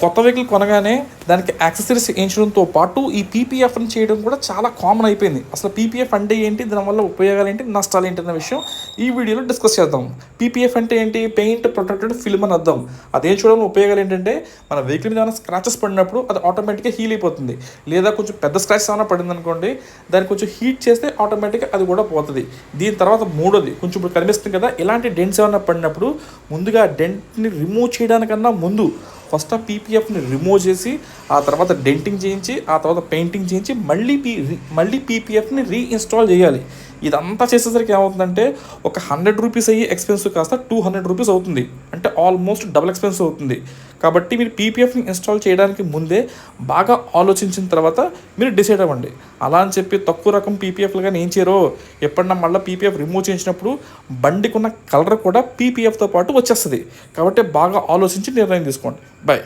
కొత్త వెహికల్ కొనగానే దానికి యాక్సెసరీస్ వేయించడంతో పాటు ఈ పీపీఎఫ్ని చేయడం కూడా చాలా కామన్ అయిపోయింది. అసలు పీపీఎఫ్ అంటే ఏంటి, దానివల్ల ఉపయోగాలు ఏంటి, నష్టాలు ఏంటి అన్న విషయం ఈ వీడియోలో డిస్కస్ చేద్దాం. పీపీఎఫ్ అంటే ఏంటి? పెయింట్ ప్రొటెక్టెడ్ ఫిల్మ్ అని అర్థం. అదేం చూడడం ఉపయోగాలు ఏంటంటే మన వెహికల్ మీద ఏమైనా స్క్రాచెస్ పడినప్పుడు అది ఆటోమేటిక్గా హీల్ అయిపోతుంది. లేదా కొంచెం పెద్ద స్క్రాచెస్ ఏమైనా పడింది అనుకోండి, దాన్ని కొంచెం హీట్ చేస్తే ఆటోమేటిక్గా అది కూడా పోతుంది. దీని తర్వాత మూడోది కొంచెం ఇప్పుడు కనిపిస్తుంది కదా, ఇలాంటి డెంట్స్ ఏమైనా పడినప్పుడు ముందుగా డెంట్ని రిమూవ్ చేయడానికన్నా ముందు ఫస్ట్ ఆ పీపీఎఫ్ని రిమూవ్ చేసి ఆ తర్వాత డెంటింగ్ చేయించి ఆ తర్వాత పెయింటింగ్ చేయించి మళ్ళీ పీపీఎఫ్ని రీఇన్స్టాల్ చేయాలి. ఇదంతా చేసేసరికి ఏమవుతుందంటే ఒక 100 రూపీస్ అయ్యి ఎక్స్పెన్సివ్ కాస్త 200 రూపీస్ అవుతుంది. అంటే ఆల్మోస్ట్ డబుల్ ఎక్స్పెన్సివ్ అవుతుంది. కాబట్టి మీరు పీపీఎఫ్ని ఇన్స్టాల్ చేయడానికి ముందే బాగా ఆలోచించిన తర్వాత మీరు డిసైడ్ అవ్వండి. అలా అని చెప్పి తక్కువ రకం పీపీఎఫ్లు కానీ ఏం చేయరో, ఎప్పుడన్నా మళ్ళీ పీపీఎఫ్ రిమూవ్ చేసినప్పుడు బండికున్న కలర్ కూడా పీపీఎఫ్తో పాటు వచ్చేస్తుంది. కాబట్టి బాగా ఆలోచించి నిర్ణయం తీసుకోండి. బాయ్.